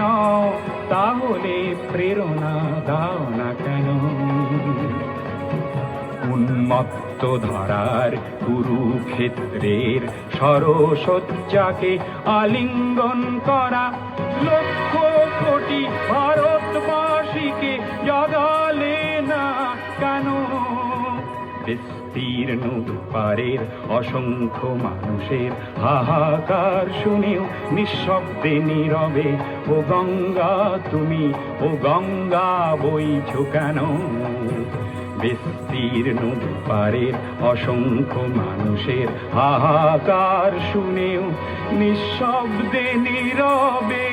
নও, তাহলে প্রেরণা দাও না কেন? উন্মত্ত ধারার কুরুক্ষেত্রের সরসজ্জাকে আলিঙ্গন করা লক্ষ কোটি ভারতবাসীকে জাগালে না কেন? বিস্তীর্ণ পারের অসংখ্য মানুষের হাহাকার শুনেও নিঃশব্দে নীরবে ও গঙ্গা তুমি, ও গঙ্গা বইছ কেন? বিস্তীর্ণ পারের অসংখ্য মানুষের হাহাকার শুনেও নিঃশব্দে নীরবে